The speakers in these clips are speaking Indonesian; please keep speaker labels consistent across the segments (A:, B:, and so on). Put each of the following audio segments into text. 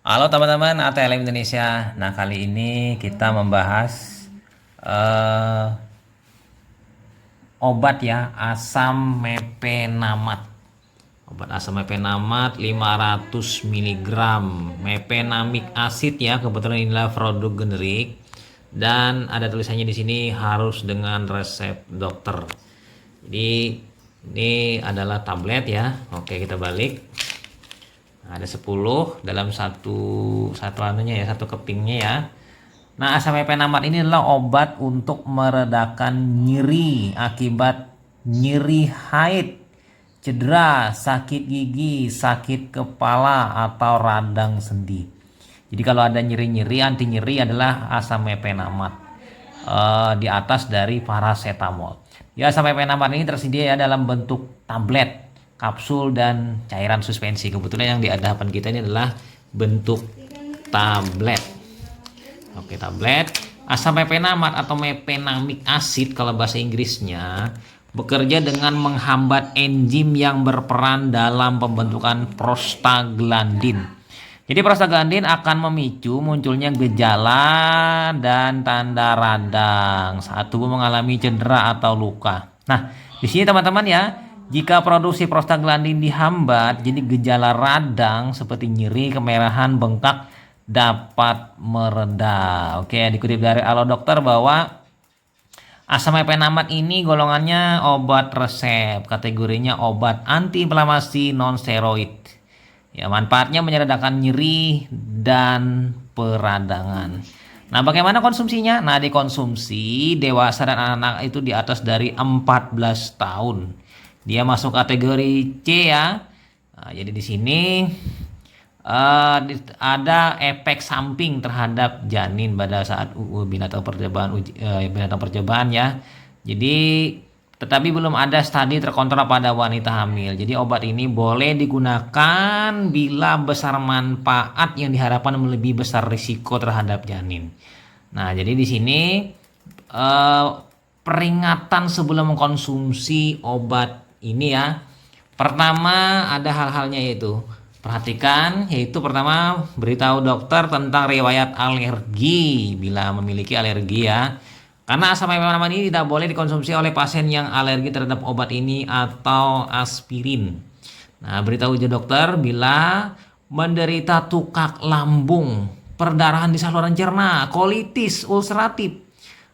A: Halo teman-teman ATLM Indonesia. Nah, kali ini kita membahas eh, obat ya, asam mepenamat. Obat asam mepenamat 500 miligram, mepenamic acid ya, kebetulan inilah produk generik dan ada tulisannya di sini harus dengan resep dokter. Jadi ini adalah tablet ya. Oke, kita balik. Nah, ada 10 dalam satu anunya ya, satu kepingnya ya. Nah, asam mepenamat ini adalah obat untuk meredakan nyeri akibat nyeri haid, cedera, sakit gigi, sakit kepala atau radang sendi. Jadi kalau ada nyeri-nyeri, anti nyeri adalah asam mepenamat di atas dari paracetamol. Ya, asam mepenamat ini tersedia ya dalam bentuk tablet, kapsul dan cairan suspensi. Kebetulan yang di hadapan kita ini adalah bentuk tablet. Oke, tablet. Asam mepenamat atau mepenamic acid kalau bahasa Inggrisnya bekerja dengan menghambat enzim yang berperan dalam pembentukan prostaglandin. Jadi prostaglandin akan memicu munculnya gejala dan tanda radang saat tubuh mengalami cedera atau luka. Nah, di sini teman-teman ya, jika produksi prostaglandin dihambat, jadi gejala radang seperti nyeri, kemerahan, bengkak dapat mereda. Oke, dikutip dari Alo Dokter bahwa asam mepenamat ini golongannya obat resep, kategorinya obat antiinflamasi non steroid. Ya, manfaatnya meredakan nyeri dan peradangan. Nah, bagaimana konsumsinya? Nah, dikonsumsi dewasa dan anak-anak itu di atas dari 14 tahun. Dia masuk kategori C ya. Nah, jadi di sini ada efek samping terhadap janin pada saat binatang percobaan ya. Jadi tetapi belum ada studi terkontrol pada wanita hamil. Jadi obat ini boleh digunakan bila besar manfaat yang diharapkan melebihi besar risiko terhadap janin. Nah, jadi di sini peringatan sebelum mengkonsumsi obat ini ya. Pertama ada hal-halnya yaitu perhatikan, yaitu pertama beritahu dokter tentang riwayat alergi bila memiliki alergi ya. Karena asam mepenamat ini tidak boleh dikonsumsi oleh pasien yang alergi terhadap obat ini atau aspirin. Nah, beritahu juga dokter bila menderita tukak lambung, perdarahan di saluran cerna, kolitis ulceratif,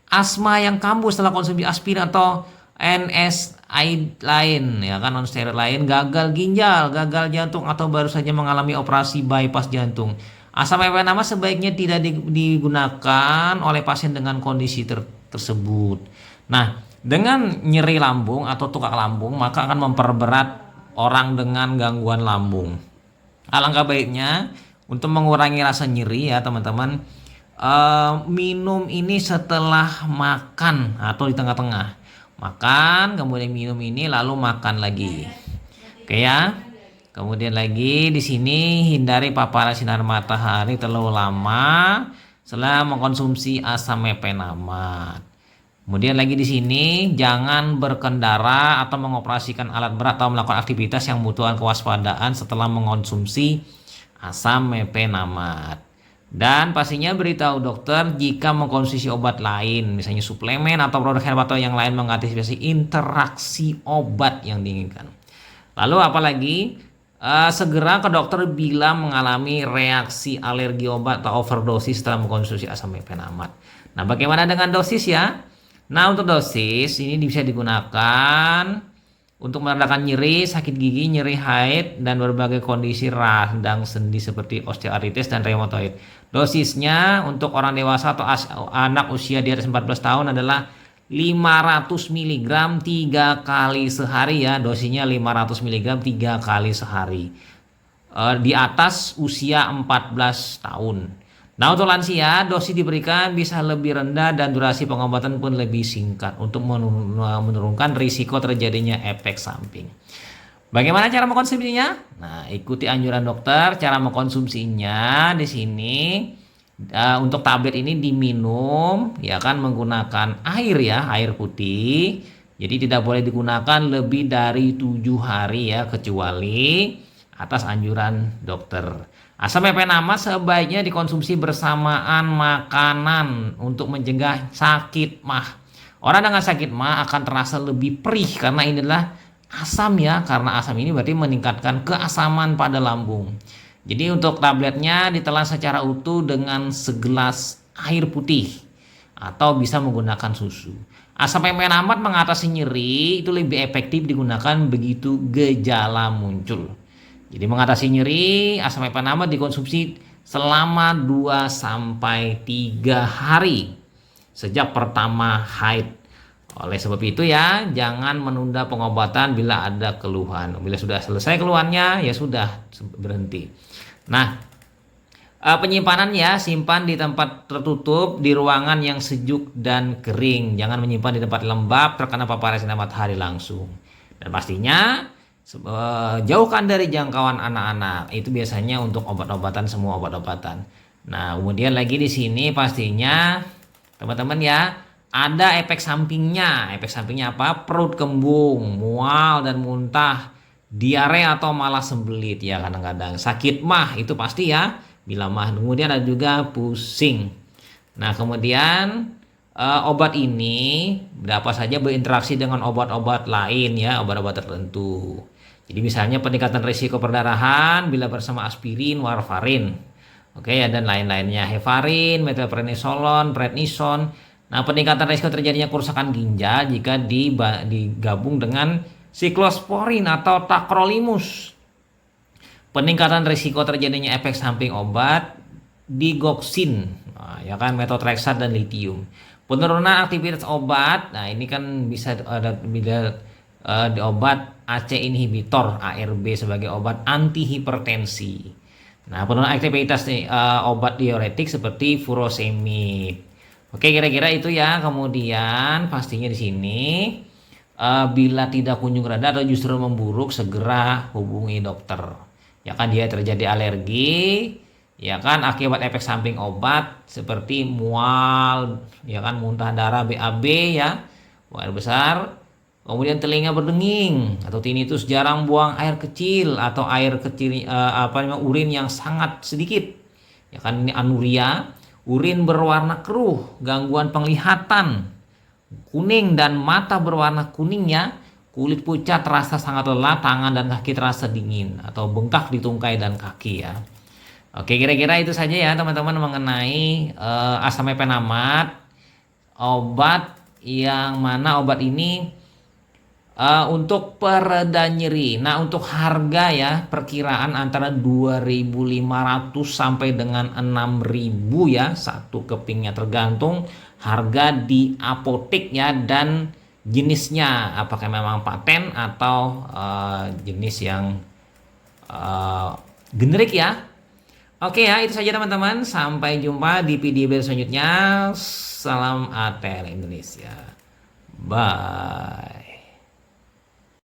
A: asma yang kambuh setelah konsumsi aspirin atau NSAID lain ya kan, non steroid lain, gagal ginjal, gagal jantung atau baru saja mengalami operasi bypass jantung. Asam mepenamat sebaiknya tidak digunakan oleh pasien dengan kondisi tersebut. Nah, dengan nyeri lambung atau tukak lambung maka akan memperberat orang dengan gangguan lambung. Alangkah baiknya untuk mengurangi rasa nyeri ya teman-teman, minum ini setelah makan atau di tengah-tengah. Makan, kemudian minum ini, lalu makan lagi. Oke ya. Kemudian lagi di sini hindari paparan sinar matahari terlalu lama setelah mengkonsumsi asam mepenamat. Kemudian lagi di sini jangan berkendara atau mengoperasikan alat berat atau melakukan aktivitas yang membutuhkan kewaspadaan setelah mengkonsumsi asam mepenamat. Dan pastinya beritahu dokter jika mengkonsumsi obat lain, misalnya suplemen atau produk herbal atau yang lain mengantisipasi interaksi obat yang diinginkan. Lalu apalagi segera ke dokter bila mengalami reaksi alergi obat atau overdosis setelah mengkonsumsi asam mepenamat. Nah, bagaimana dengan dosis ya? Nah, untuk dosis ini bisa digunakan untuk meredakan nyeri, sakit gigi, nyeri haid, dan berbagai kondisi radang sendi seperti osteoartritis dan rheumatoid. Dosisnya untuk orang dewasa atau anak usia di atas 14 tahun adalah 500 mg 3 kali sehari ya. Dosisnya 500 mg 3 kali sehari. Di atas usia 14 tahun. Nah, untuk lansia, dosis diberikan bisa lebih rendah dan durasi pengobatan pun lebih singkat untuk menurunkan risiko terjadinya efek samping. Bagaimana cara mengkonsumsinya? Nah, ikuti anjuran dokter. Cara mengkonsumsinya di sini untuk tablet ini diminum ya kan menggunakan air ya, air putih. Jadi tidak boleh digunakan lebih dari 7 hari ya, kecuali atas anjuran dokter. Asam epenamat sebaiknya dikonsumsi bersamaan makanan untuk mencegah sakit mah. Orang dengan sakit mah akan terasa lebih perih karena ini adalah asam ya, karena asam ini berarti meningkatkan keasaman pada lambung. Jadi untuk tabletnya ditelan secara utuh dengan segelas air putih atau bisa menggunakan susu. Asam epenamat mengatasi nyeri itu lebih efektif digunakan begitu gejala muncul. Jadi mengatasi nyeri, asam epenamat dikonsumsi selama 2 sampai 3 hari sejak pertama haid. Oleh sebab itu ya, jangan menunda pengobatan bila ada keluhan. Bila sudah selesai keluhannya, ya sudah berhenti. Nah, penyimpanan ya, simpan di tempat tertutup di ruangan yang sejuk dan kering. Jangan menyimpan di tempat lembab terkena paparan sinar matahari langsung. Dan pastinya jauhkan dari jangkauan anak-anak. Itu biasanya untuk obat-obatan, semua obat-obatan. Nah, kemudian lagi di sini pastinya teman-teman ya, ada efek sampingnya. Efek sampingnya apa? Perut kembung, mual dan muntah, diare atau malah sembelit ya, kadang-kadang sakit mah itu pasti ya bila mah. Kemudian ada juga pusing. Nah, kemudian obat ini berapa saja berinteraksi dengan obat-obat lain ya, obat-obat tertentu. Jadi misalnya peningkatan risiko perdarahan bila bersama aspirin, warfarin. Oke ya, dan lain-lainnya, heparin, methylprednisolon, prednison. Nah, peningkatan risiko terjadinya kerusakan ginjal jika digabung dengan siklosporin atau tacrolimus. Peningkatan risiko terjadinya efek samping obat digoxin, nah, ya kan, methotrexate dan lithium. Penurunan aktivitas obat, nah ini kan bisa ada di obat AC inhibitor ARB sebagai obat antihipertensi. Nah, penurunan aktivitas obat diuretik seperti furosemid. Oke, kira-kira itu ya. Kemudian pastinya di sini bila tidak kunjung reda atau justru memburuk, segera hubungi dokter. Ya kan, dia terjadi alergi, ya kan, akibat efek samping obat seperti mual, ya kan, muntah darah, BAB ya, buang air besar. Kemudian telinga berdenging atau tinnitus, jarang buang air kecil atau air kecil urin yang sangat sedikit. Ya kan, ini anuria, urin berwarna keruh, gangguan penglihatan, kuning dan mata berwarna kuning ya. Kulit pucat, terasa sangat lelah, tangan dan kaki terasa dingin atau bengkak di tungkai dan kaki ya. Oke, kira-kira itu saja ya teman-teman mengenai asam epenamat, obat yang mana obat ini untuk pereda nyeri. Nah, untuk harga ya, perkiraan antara 2.500 sampai dengan 6.000 ya satu kepingnya, tergantung harga di apotek ya dan jenisnya, apakah memang paten atau jenis yang generik ya. Oke ya, itu saja teman-teman. Sampai jumpa di video selanjutnya. Salam ATL Indonesia. Bye.